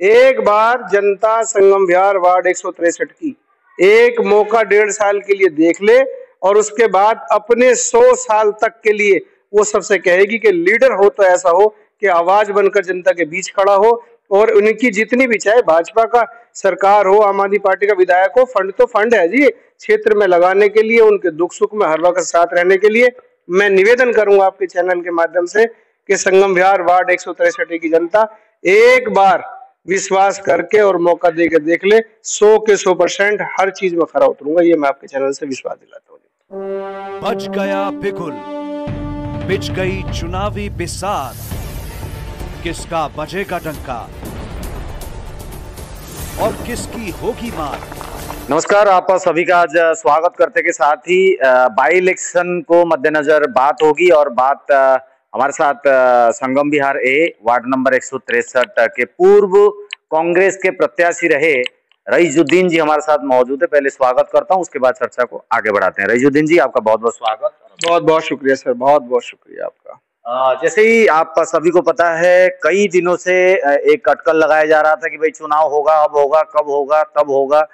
एक बार जनता संगम विहार वार्ड 163 की एक मौका 1.5 साल के लिए देख ले और उसके बाद अपने 100 साल तक के लिए वो सबसे कहेगी कि लीडर हो तो ऐसा हो कि आवाज बनकर जनता के बीच खड़ा हो और उनकी जितनी भी, चाहे भाजपा का सरकार हो, आम आदमी पार्टी का विधायक हो, फंड तो फंड है जी क्षेत्र में लगाने के लिए, उनके दुख सुख में हर वक्त साथ रहने के लिए। मैं निवेदन करूंगा आपके चैनल के माध्यम से कि संगम विहार वार्ड 163 की जनता एक बार विश्वास करके और मौका दे के देख ले, 100 के 100% हर चीज में खरा उतरूंगा, ये मैं आपके चैनल से विश्वास दिलाता हूँ। बज गया बिगुल, बिछ गई चुनावी बिसात, किसका बजेगा डंका और किसकी होगी मात। नमस्कार, आप सभी का आज स्वागत करते के साथ ही बाई इलेक्शन को मद्देनजर बात होगी और बात हमारे साथ संगम विहार ए वार्ड नंबर 163 के पूर्व कांग्रेस के प्रत्याशी रहे रईजुद्दीन जी हमारे साथ मौजूद है। पहले स्वागत करता हूं, उसके बाद चर्चा को आगे बढ़ाते हैं। रईजुद्दीन जी, आपका बहुत बहुत स्वागत। बहुत बहुत शुक्रिया सर, बहुत बहुत शुक्रिया आपका। जैसे ही आप सभी को पता है, कई दिनों से एक अटकल लगाया जा रहा था कि भाई चुनाव होगा, अब होगा, कब होगा, तब होगा,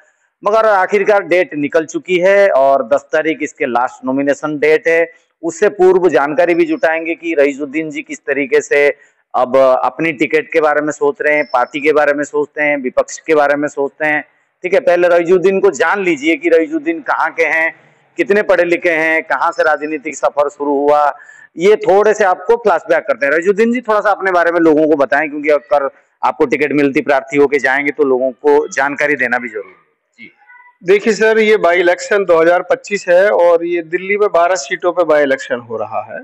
मगर आखिरकार डेट निकल चुकी है और 10 तारीख इसके लास्ट नॉमिनेशन डेट है। उससे पूर्व जानकारी भी जुटाएंगे कि रईजुद्दीन जी किस तरीके से अब अपनी टिकट के बारे में सोच रहे हैं, पार्टी के बारे में सोचते हैं, विपक्ष के बारे में सोचते हैं। ठीक है, पहले रईजुद्दीन को जान लीजिए कि रईजुद्दीन कहाँ के हैं, कितने पढ़े लिखे हैं, कहाँ से राजनीतिक सफर शुरू हुआ, ये थोड़े से आपको फ्लैशबैक करते हैं। रईजुद्दीन जी, थोड़ा सा अपने बारे में लोगों को बताएं, क्योंकि अगर आपको टिकट मिलती, प्रार्थी होके जाएंगे तो लोगों को जानकारी देना भी जरूरी है। देखिए सर, ये बाई इलेक्शन 2025 है और ये दिल्ली में 12 सीटों पे बाई इलेक्शन हो रहा है।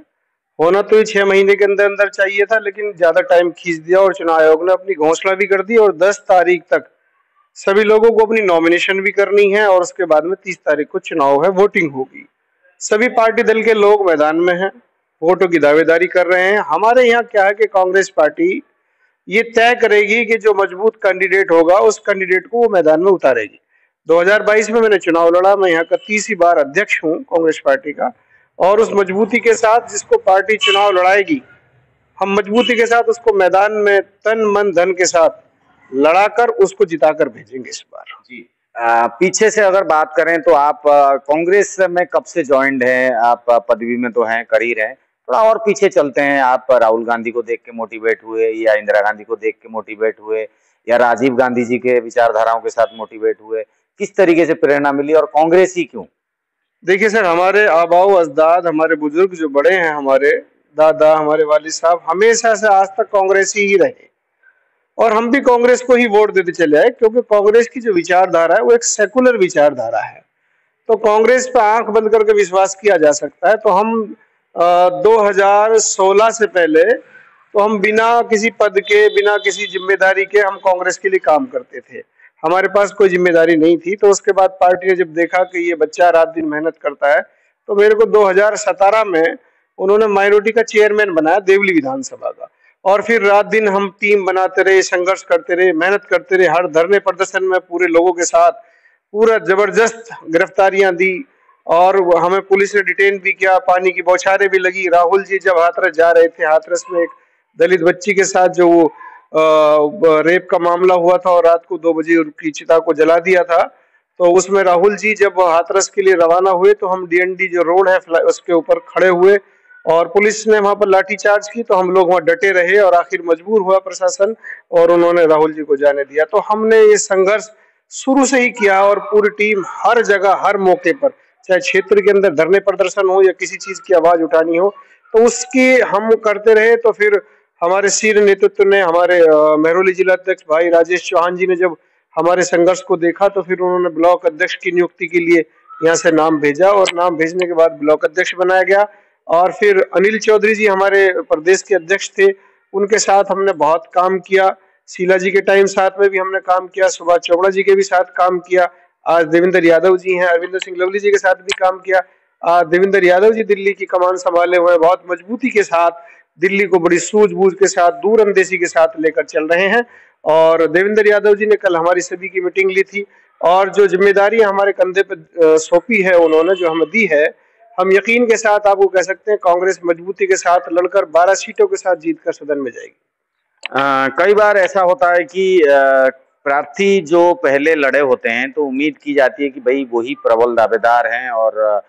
होना तो ये 6 महीने के अंदर अंदर चाहिए था, लेकिन ज्यादा टाइम खींच दिया और चुनाव आयोग ने अपनी घोषणा भी कर दी और 10 तारीख तक सभी लोगों को अपनी नॉमिनेशन भी करनी है और उसके बाद में 30 तारीख को चुनाव है, वोटिंग होगी। सभी पार्टी दल के लोग मैदान में हैं, वोटों की दावेदारी कर रहे हैं। हमारे यहाँ क्या है कि कांग्रेस पार्टी ये तय करेगी कि जो मजबूत कैंडिडेट होगा उस कैंडिडेट को वो मैदान में उतारेगी। 2022 में मैंने चुनाव लड़ा, मैं यहाँ का 30वीं बार अध्यक्ष हूँ कांग्रेस पार्टी का, और उस मजबूती के साथ जिसको पार्टी चुनाव लड़ाएगी, हम मजबूती के साथ उसको मैदान में तन मन धन के साथ लड़ाकर उसको जिताकर भेजेंगे इस बार। जी, पीछे से अगर बात करें तो आप कांग्रेस में कब से ज्वाइंड हैं? आप पदवी में तो हैं, कर ही रहे हैं। थोड़ा और पीछे चलते हैं, आप राहुल गांधी को देख के मोटिवेट हुए या इंदिरा गांधी को देख के मोटिवेट हुए या राजीव गांधी जी के विचारधाराओं के साथ मोटिवेट हुए? किस तरीके से प्रेरणा मिली और कांग्रेस ही क्यों? देखिए सर, हमारे आबाओ अजदाद, हमारे बुजुर्ग जो बड़े हैं, हमारे दादा, हमारे वालिद साहब हमेशा से आज तक कांग्रेस ही रहे और हम भी कांग्रेस को ही वोट देते चले आए, क्योंकि कांग्रेस की जो विचारधारा है वो एक सेकुलर विचारधारा है। तो कांग्रेस पे आंख बंद करके विश्वास किया जा सकता है। तो हम 2016 से पहले तो हम बिना किसी पद के, बिना किसी जिम्मेदारी के हम कांग्रेस के लिए काम करते थे। हमारे पास कोई जिम्मेदारी नहीं थी। तो उसके बाद पार्टी ने जब देखा कि ये बच्चा रात दिन मेहनत करता है, तो मेरे को 2017 में उन्होंने माइनॉरिटी का चेयरमैन बनाया देवली विधानसभा का, और फिर रात दिन हम टीम बनाते रहे, संघर्ष करते रहे, मेहनत करते रहे, हर धरने प्रदर्शन में पूरे लोगों के साथ पूरा जबरदस्त गिरफ्तारियां दी और हमें पुलिस ने डिटेन भी किया, पानी की बौछारें भी लगी। राहुल जी जब हाथरस जा रहे थे, हाथरस में एक दलित बच्ची के साथ जो वो रेप का मामला हुआ था और रात को 2 बजे उनकी चिता को जला दिया था, तो उसमें राहुल जी जब हाथरस के लिए रवाना हुए तो हम डीएनडी जो रोड है उसके ऊपर खड़े हुए और पुलिस ने वहां पर लाठीचार्ज की, तो हम लोग वहां डटे रहे और आखिर मजबूर हुआ प्रशासन और उन्होंने राहुल जी को जाने दिया। तो हमने ये संघर्ष शुरू से ही किया और पूरी टीम हर जगह, हर मौके पर, चाहे क्षेत्र के अंदर धरने प्रदर्शन हो या किसी चीज की आवाज उठानी हो, तो उसकी हम करते रहे। तो फिर हमारे शीर्ष नेतृत्व ने, हमारे महरौली जिला अध्यक्ष भाई राजेश चौहान जी ने जब हमारे संघर्ष को देखा तो फिर उन्होंने ब्लॉक अध्यक्ष की नियुक्ति के लिए यहाँ से नाम भेजा और नाम भेजने के बाद ब्लॉक अध्यक्ष बनाया गया। और फिर अनिल चौधरी जी हमारे प्रदेश के अध्यक्ष थे, उनके साथ हमने बहुत काम किया। शीला जी के टाइम साथ में भी हमने काम किया, सुभाष चोपड़ा जी के भी साथ काम किया। आज देवेंद्र यादव जी हैं, अरविंदर सिंह लवली जी के साथ भी काम किया। आज देवेंद्र यादव जी दिल्ली की कमान संभाले हुए बहुत मजबूती के साथ दिल्ली को बड़ी सूझबूझ के साथ, दूरअंदेशी के साथ लेकर चल रहे हैं। और देवेंद्र यादव जी ने कल हमारी सभी की मीटिंग ली थी और जो जिम्मेदारी हमारे कंधे पे सौंपी है, उन्होंने जो हमें दी है, हम यकीन के साथ आपको कह सकते हैं कांग्रेस मजबूती के साथ लड़कर 12 सीटों के साथ जीतकर सदन में जाएगी। कई बार ऐसा होता है कि प्रार्थी जो पहले लड़े होते हैं तो उम्मीद की जाती है कि भाई वही प्रबल दावेदार हैं, और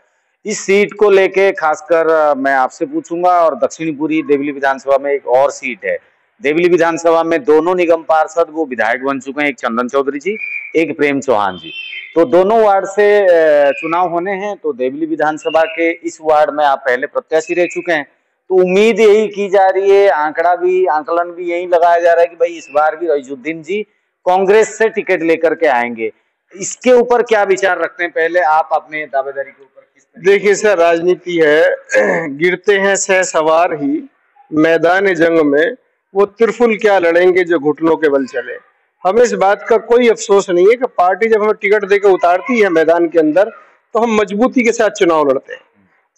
इस सीट को लेके खासकर मैं आपसे पूछूंगा। और दक्षिणपुरी देवली विधानसभा में एक और सीट है। देवली विधानसभा में दोनों निगम पार्षद वो विधायक बन चुके हैं, एक चंदन चौधरी जी, एक प्रेम चौहान जी। तो दोनों वार्ड से चुनाव होने हैं। तो देवली विधानसभा के इस वार्ड में आप पहले प्रत्याशी रह चुके हैं, तो उम्मीद यही की जा रही है, आंकलन भी यही लगाया जा रहा है कि भाई इस बार भी रईजुद्दीन जी कांग्रेस से टिकट लेकर के आएंगे। इसके ऊपर क्या विचार रखते हैं? पहले आप अपने दावेदारी के ऊपर किस तरह? देखिए सर, राजनीति है, गिरते हैं सह सवार ही मैदान जंग में, वो त्रिफुल क्या लड़ेंगे जो घुटनों के बल चले। हमें इस बात का कोई अफसोस नहीं है कि पार्टी जब हमें टिकट देकर उतारती है मैदान के अंदर तो हम मजबूती के साथ चुनाव लड़ते हैं।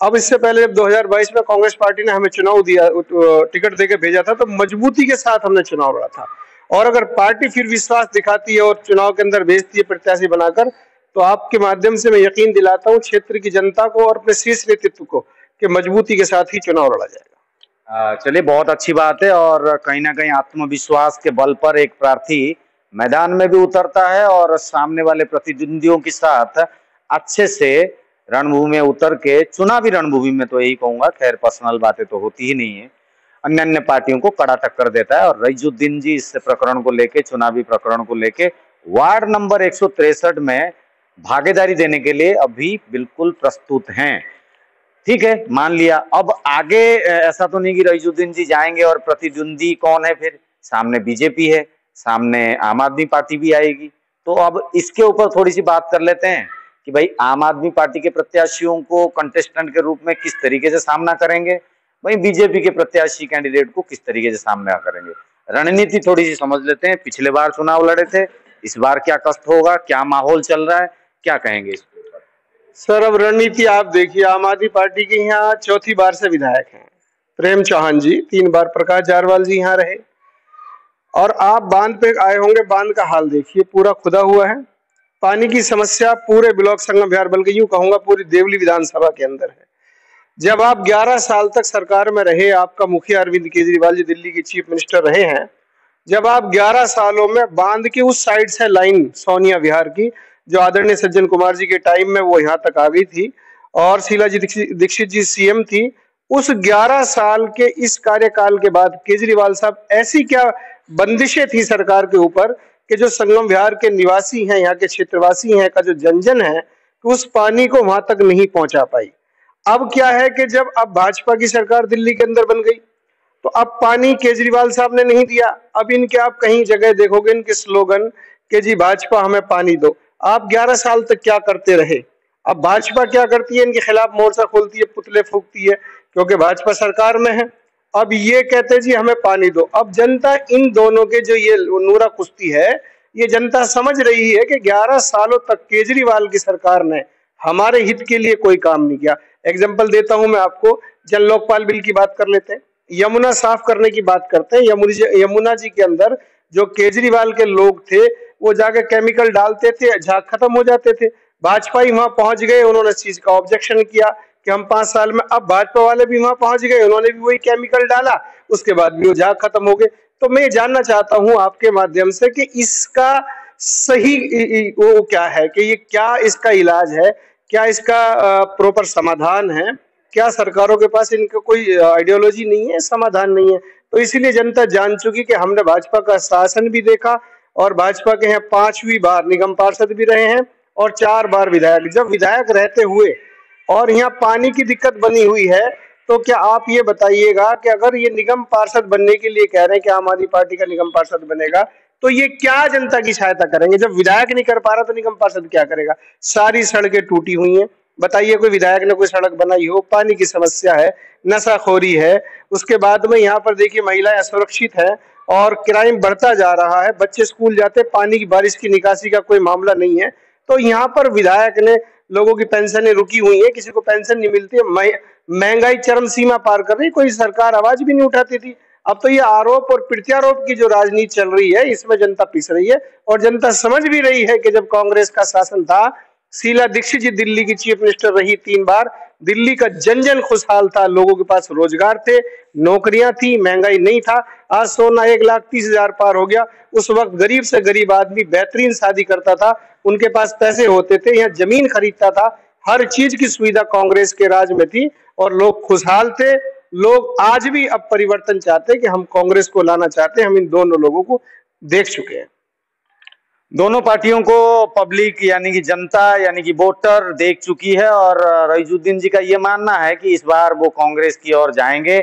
अब इससे पहले जब 2022 में कांग्रेस पार्टी ने हमें चुनाव दिया, टिकट देकर भेजा था, तो मजबूती के साथ हमने चुनाव लड़ा था। और अगर पार्टी फिर विश्वास दिखाती है और चुनाव के अंदर भेजती है प्रत्याशी बनाकर, तो आपके माध्यम से मैं यकीन दिलाता हूं क्षेत्र की जनता को और अपने शीर्ष नेतृत्व को कि मजबूती के साथ ही चुनाव लड़ा जाएगा। चलिए, बहुत अच्छी बात है। और कहीं ना कहीं आत्मविश्वास के बल पर एक प्रार्थी मैदान में भी उतरता है और सामने वाले प्रतिद्वंदियों के साथ अच्छे से रणभूमि में उतर के, चुनावी रणभूमि में तो यही कहूंगा, खैर पर्सनल बातें तो होती ही नहीं है, अन्य पार्टियों को कड़ा टक्कर देता है। और रईजुद्दीन जी इस प्रकरण को लेके, चुनावी प्रकरण को लेके वार्ड नंबर 163 में भागीदारी देने के लिए अभी बिल्कुल प्रस्तुत हैं। ठीक है, मान लिया। अब आगे ऐसा तो नहीं कि रईजुद्दीन जी जाएंगे और प्रतिद्वंदी कौन है? फिर सामने बीजेपी है, सामने आम आदमी पार्टी भी आएगी। तो अब इसके ऊपर थोड़ी सी बात कर लेते हैं कि भाई आम आदमी पार्टी के प्रत्याशियों को कंटेस्टेंट के रूप में किस तरीके से सामना करेंगे, वहीं बीजेपी के प्रत्याशी कैंडिडेट को किस तरीके से सामना करेंगे। रणनीति थोड़ी सी समझ लेते हैं। पिछले बार चुनाव लड़े थे, इस बार क्या कष्ट होगा, क्या माहौल चल रहा है, क्या कहेंगे इस पर? सर, अब रणनीति आप देखिए, आम आदमी पार्टी के यहाँ चौथी बार से विधायक हैं प्रेम चौहान जी, 3 बार प्रकाश जारवाल जी यहाँ रहे। और आप बांध पे आए होंगे, बांध का हाल देखिए, पूरा खुदा हुआ है। पानी की समस्या पूरे ब्लॉक संगम विहार, बल्कि यूं कहूंगा पूरी देवली विधानसभा के अंदर है। जब आप 11 साल तक सरकार में रहे, आपका मुखिया अरविंद केजरीवाल जी दिल्ली के चीफ मिनिस्टर रहे हैं, जब आप 11 सालों में बांध की उस साइड से लाइन सोनिया विहार की, जो आदरणीय सज्जन कुमार जी के टाइम में वो यहाँ तक आ गई थी और शीला जी दीक्षित जी सीएम थी, उस 11 साल के इस कार्यकाल के बाद केजरीवाल साहब ऐसी क्या बंदिशें थी सरकार के ऊपर कि जो संगम विहार के निवासी हैं, यहाँ के क्षेत्रवासी हैं, का जो जनजन है, तो उस पानी को वहां तक नहीं पहुंचा पाई। अब क्या है कि जब अब भाजपा की सरकार दिल्ली के अंदर बन गई, तो अब पानी केजरीवाल साहब ने नहीं दिया। अब इनके आप कहीं जगह देखोगे इनके स्लोगन कि जी भाजपा हमें पानी दो। आप 11 साल तक क्या करते रहे? अब भाजपा क्या करती है? इनके खिलाफ मोर्चा खोलती है, पुतले फूंकती है, क्योंकि भाजपा सरकार में है। अब ये कहते जी हमें पानी दो। अब जनता इन दोनों के जो ये नूरा कुश्ती है, ये जनता समझ रही है कि 11 सालों तक केजरीवाल की सरकार ने हमारे हित के लिए कोई काम नहीं किया। एग्जाम्पल देता हूं मैं आपको, जन लोकपाल बिल की बात कर लेते हैं, यमुना साफ करने की बात करते हैं। यमुना जी के अंदर जो केजरीवाल के लोग थे वो जाके केमिकल डालते थे, झाग खत्म हो जाते थे। भाजपा ही वहां पहुंच गए, उन्होंने इस चीज का ऑब्जेक्शन किया कि हम 5 साल में, अब भाजपा वाले भी वहां पहुंच गए, उन्होंने भी वही केमिकल डाला, उसके बाद भी वो झाग खत्म हो गए। तो मैं जानना चाहता हूं आपके माध्यम से कि इसका सही वो क्या है, कि ये क्या इसका इलाज है, क्या इसका प्रॉपर समाधान है? क्या सरकारों के पास इनका कोई आइडियोलॉजी नहीं है, समाधान नहीं है? तो इसीलिए जनता जान चुकी कि हमने भाजपा का शासन भी देखा और भाजपा के यहाँ 5वीं बार निगम पार्षद भी रहे हैं और 4 बार विधायक। जब विधायक रहते हुए और यहाँ पानी की दिक्कत बनी हुई है, तो क्या आप ये बताइएगा कि अगर ये निगम पार्षद बनने के लिए कह रहे हैं कि आम आदमी पार्टी का निगम पार्षद बनेगा, तो ये क्या जनता की सहायता करेंगे? जब विधायक नहीं कर पा रहा तो निगम पार्षद क्या करेगा? सारी सड़कें टूटी हुई हैं, बताइए कोई विधायक ने कोई सड़क बनाई हो? पानी की समस्या है, नशाखोरी है, उसके बाद में यहाँ पर देखिए महिलाएं असुरक्षित है और क्राइम बढ़ता जा रहा है, बच्चे स्कूल जाते, पानी की बारिश की निकासी का कोई मामला नहीं है। तो यहाँ पर विधायक ने, लोगों की पेंशनें रुकी हुई है, किसी को पेंशन नहीं मिलती है, महंगाई चरम सीमा पार कर रही, कोई सरकार आवाज भी नहीं उठाती थी। अब तो ये आरोप और प्रत्यारोप की जो राजनीति चल रही है, इसमें जनता पिस रही है और जनता समझ भी रही है कि जब कांग्रेस का शासन था शीला दीक्षित जी दिल्ली की चीफ मिनिस्टर रही 3 बार। दिल्ली का जन जन खुशहाल था, लोगों के पास रोजगार थे, नौकरियां थी, महंगाई नहीं था। आज सोना 1,30,000 पार हो गया। उस वक्त गरीब से गरीब आदमी बेहतरीन शादी करता था, उनके पास पैसे होते थे, यहाँ जमीन खरीदता था। हर चीज की सुविधा कांग्रेस के राज में थी और लोग खुशहाल थे। लोग आज भी अब परिवर्तन चाहते हैं कि हम कांग्रेस को लाना चाहते हैं। हम इन दोनों लोगों को देख चुके हैं। दोनों पार्टियों को पब्लिक यानी कि जनता यानी कि वोटर देख चुकी है और रईजुद्दीन जी का ये मानना है कि इस बार वो कांग्रेस की ओर जाएंगे।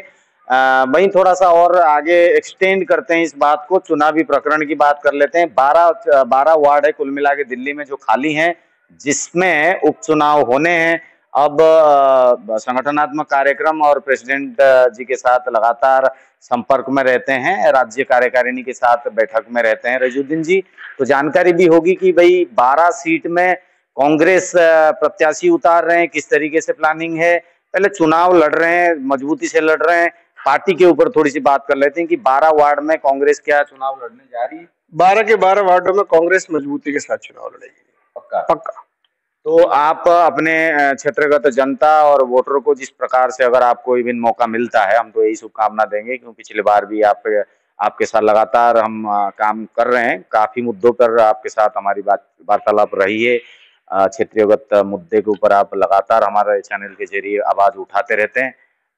वहीं थोड़ा सा और आगे एक्सटेंड करते हैं इस बात को, चुनावी प्रकरण की बात कर लेते हैं। 12 वार्ड है कुल मिला के दिल्ली में जो खाली हैं, जिसमें उपचुनाव होने हैं। अब संगठनात्मक कार्यक्रम और प्रेसिडेंट जी के साथ लगातार संपर्क में रहते हैं, राज्य कार्यकारिणी के साथ बैठक में रहते हैं रईजुद्दीन जी, तो जानकारी भी होगी कि भाई 12 सीट में कांग्रेस प्रत्याशी उतार रहे हैं, किस तरीके से प्लानिंग है। पहले चुनाव लड़ रहे हैं, मजबूती से लड़ रहे हैं, पार्टी के ऊपर थोड़ी सी बात कर लेते हैं कि 12 वार्ड में कांग्रेस क्या चुनाव लड़ने जा रही है। 12 के 12 वार्डों में कांग्रेस मजबूती के साथ चुनाव लड़ेगी, पक्का। तो आप अपने क्षेत्रगत जनता और वोटरों को जिस प्रकार से अगर आपको इवन मौका मिलता है, हम तो यही शुभकामना देंगे, क्योंकि पिछली बार भी आपके साथ लगातार हम काम कर रहे हैं, काफी मुद्दों पर आपके साथ हमारी वार्तालाप रही है। क्षेत्रीयगत मुद्दे के ऊपर आप लगातार हमारे चैनल के जरिए आवाज उठाते रहते हैं।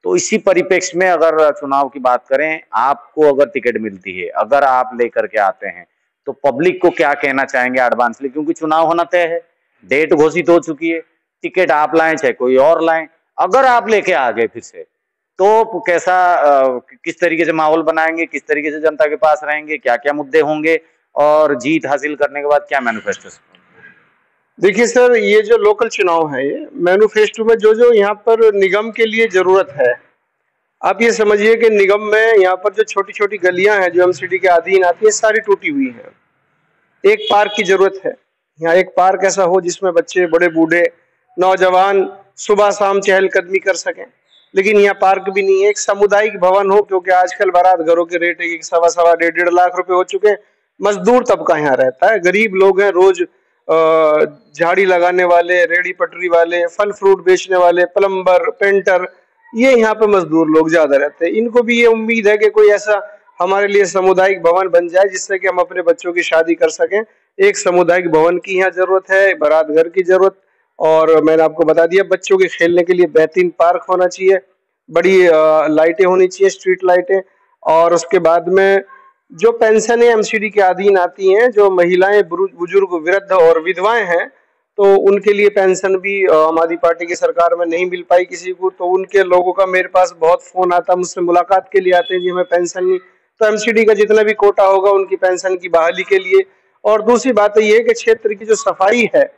तो इसी परिप्रेक्ष्य में अगर चुनाव की बात करें, आपको अगर टिकट मिलती है, अगर आप लेकर के आते हैं, तो पब्लिक को क्या कहना चाहेंगे एडवांसली, क्योंकि चुनाव होना तय है, डेट घोषित हो चुकी है, टिकट आप लाएं चाहे कोई और लाएं, अगर आप लेके आ गए फिर से, तो कैसा किस तरीके से माहौल बनाएंगे, किस तरीके से जनता के पास रहेंगे, क्या क्या मुद्दे होंगे और जीत हासिल करने के बाद क्या मैनिफेस्टो? देखिए सर, ये जो लोकल चुनाव है, ये मैनिफेस्टो में जो यहाँ पर निगम के लिए जरूरत है, आप ये समझिए कि निगम में यहाँ पर जो छोटी छोटी गलियां हैं जो एमसीडी के अधीन आती है, सारी टूटी हुई है। एक पार्क की जरूरत है, यहाँ एक पार्क ऐसा हो जिसमें बच्चे, बड़े, बूढ़े, नौजवान सुबह शाम चहलकदमी कर सकें, लेकिन यहाँ पार्क भी नहीं है। एक सामुदायिक भवन हो, क्योंकि आजकल बारात घरों के रेट 1.25 1.5 लाख रुपए हो चुके हैं। मजदूर तबका यहाँ रहता है, गरीब लोग हैं, रोज झाड़ी लगाने वाले, रेड़ी पटरी वाले, फल फ्रूट बेचने वाले, प्लम्बर, पेंटर, ये यहाँ पे मजदूर लोग ज्यादा रहते हैं। इनको भी ये उम्मीद है कि कोई ऐसा हमारे लिए सामुदायिक भवन बन जाए जिससे कि हम अपने बच्चों की शादी कर सकें। एक सामुदायिक भवन की यहाँ जरूरत है, बारात घर की जरूरत, और मैंने आपको बता दिया बच्चों के खेलने के लिए बेहतरीन पार्क होना चाहिए, बड़ी लाइटें होनी चाहिए, स्ट्रीट लाइटें। और उसके बाद में जो पेंशन एमसीडी के अधीन आती हैं, जो महिलाएं, बुजुर्ग, वृद्ध और विधवाएं हैं, तो उनके लिए पेंशन भी आम आदमी पार्टी की सरकार में नहीं मिल पाई किसी को। तो उनके लोगों का मेरे पास बहुत फोन आता, मुझसे मुलाकात के लिए आते हैं, जी हमें पेंशन नहीं। तो एमसीडी का जितना भी कोटा होगा उनकी पेंशन की बहाली के लिए। और दूसरी बात ये है कि क्षेत्र की जो सफाई है,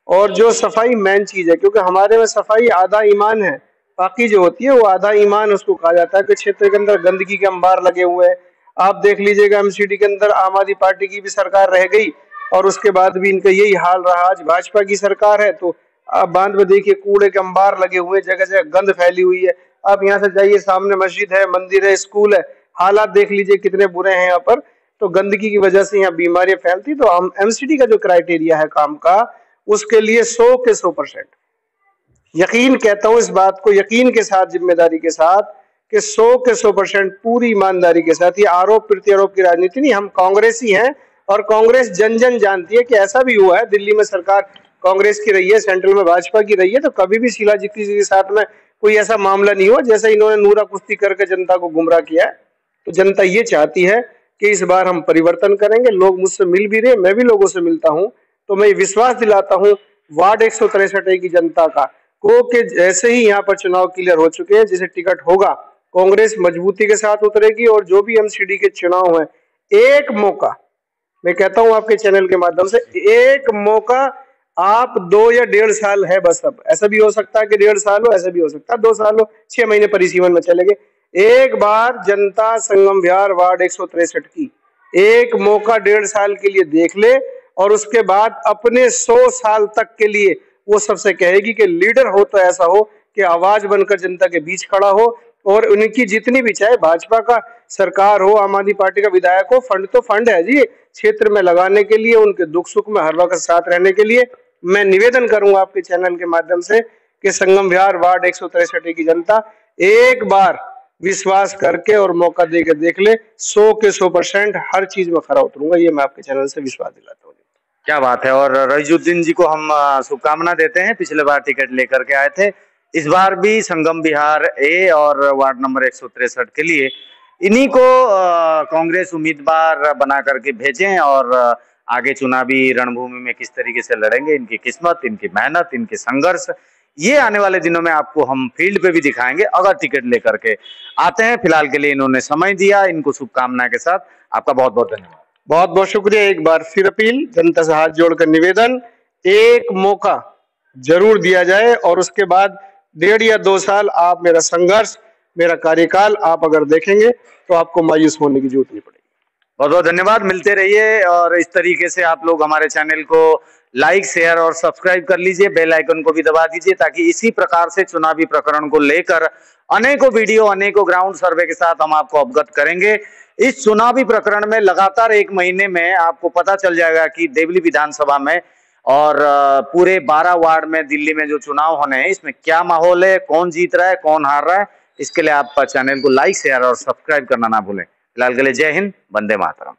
और जो सफाई मेन चीज है, क्योंकि हमारे में सफाई आधा ईमान है, बाकी जो होती है वो आधा ईमान उसको कहा जाता है। कि क्षेत्र के अंदर गंदगी के अंबार लगे हुए हैं। आप देख लीजिएगा, एमसीडी के अंदर आम आदमी पार्टी की भी सरकार रह गई और उसके बाद भी इनका यही हाल रहा। आज भाजपा की सरकार है तो आप बांध में देखिए कूड़े के अंबार लगे हुए, जगह जगह गंद फैली हुई है। आप यहाँ से जाइए, सामने मस्जिद है, मंदिर है, स्कूल है, हालात देख लीजिए कितने बुरे हैं यहाँ पर। तो गंदगी की वजह से यहाँ बीमारियां फैलती। तो हम एमसीडी का जो क्राइटेरिया है काम का, उसके लिए 100 के 100% यकीन, कहता हूँ इस बात को यकीन के साथ, जिम्मेदारी के साथ, कि 100 के 100% पूरी ईमानदारी के साथ। ये आरोप प्रत्यारोप की राजनीति नहीं, हम कांग्रेसी हैं और कांग्रेस जन जन जानती है कि ऐसा भी हुआ है। दिल्ली में सरकार कांग्रेस की रही है, सेंट्रल में भाजपा की रही है, तो कभी भी शीला दीक्षित जी के साथ में कोई ऐसा मामला नहीं हुआ जैसे इन्होंने नूरा कुश्ती करके जनता को गुमराह किया है। तो जनता ये चाहती है कि इस बार हम परिवर्तन करेंगे। लोग मुझसे मिल भी रहे, मैं भी लोगों से मिलता हूँ, तो मैं विश्वास दिलाता हूँ वार्ड 163 की जनता का को कि जैसे ही यहाँ पर चुनाव क्लियर हो चुके हैं, जैसे टिकट होगा, कांग्रेस मजबूती के साथ उतरेगी। और जो भी एमसीडी के चुनाव हैं, एक मौका, मैं कहता हूं आपके चैनल के माध्यम से, एक मौका, आप 2 या 1.5 साल है बस। अब ऐसा भी हो सकता है कि 1.5 साल हो, ऐसा भी हो सकता है 2 साल हो, 6 महीने परिसीमन में चलेंगे। एक बार जनता संगम विहार वार्ड 163 की एक मौका 1.5 साल के लिए देख ले, और उसके बाद अपने 100 साल तक के लिए वो सबसे कहेगी कि लीडर हो तो ऐसा हो कि आवाज बनकर जनता के बीच खड़ा हो। और उनकी जितनी भी, चाहे भाजपा का सरकार हो, आम आदमी पार्टी का विधायक हो, फंड तो फंड है जी क्षेत्र में लगाने के लिए, उनके दुख सुख में हर वक्त साथ रहने के लिए। मैं निवेदन करूंगा आपके चैनल के माध्यम से कि संगम विहार वार्ड 163 की जनता एक बार विश्वास करके और मौका दे के देख ले, 100 के 100% हर चीज में खरा उतरूंगा, ये मैं आपके चैनल से विश्वास दिलाता हूँ। क्या बात है। और रईजुद्दीन जी को हम शुभकामना देते हैं, पिछले बार टिकट लेकर के आए थे, इस बार भी संगम विहार ए और वार्ड नंबर 163 के लिए इन्हीं को कांग्रेस उम्मीदवार बना करके भेजें और आगे चुनावी रणभूमि में किस तरीके से लड़ेंगे, इनकी किस्मत, इनकी मेहनत, इनके संघर्ष, ये आने वाले दिनों में आपको हम फील्ड पे भी दिखाएंगे अगर टिकट लेकर के आते हैं। फिलहाल के लिए इन्होंने समय दिया, इनको शुभकामना के साथ आपका बहुत बहुत धन्यवाद। बहुत बहुत शुक्रिया। एक बार फिर अपील, जनता से हाथ जोड़कर निवेदन, एक मौका जरूर दिया जाए और उसके बाद 1.5 या 2 साल आप मेरा संघर्ष, मेरा कार्यकाल आप अगर देखेंगे तो आपको मायूस होने की जरूरत नहीं पड़ेगी। बहुत बहुत धन्यवाद, मिलते रहिए और इस तरीके से आप लोग हमारे चैनल को लाइक, शेयर और सब्सक्राइब कर लीजिए, बेल आइकन को भी दबा दीजिए ताकि इसी प्रकार से चुनावी प्रकरण को लेकर अनेकों वीडियो, अनेकों ग्राउंड सर्वे के साथ हम आपको अवगत करेंगे। इस चुनावी प्रकरण में लगातार 1 महीने में आपको पता चल जाएगा कि देवली विधानसभा में और पूरे 12 वार्ड में दिल्ली में जो चुनाव होने हैं इसमें क्या माहौल है, कौन जीत रहा है, कौन हार रहा है। इसके लिए आप चैनल को लाइक, शेयर और सब्सक्राइब करना ना भूलें। फिलहाल के लिए जय हिंद, वंदे मातरम।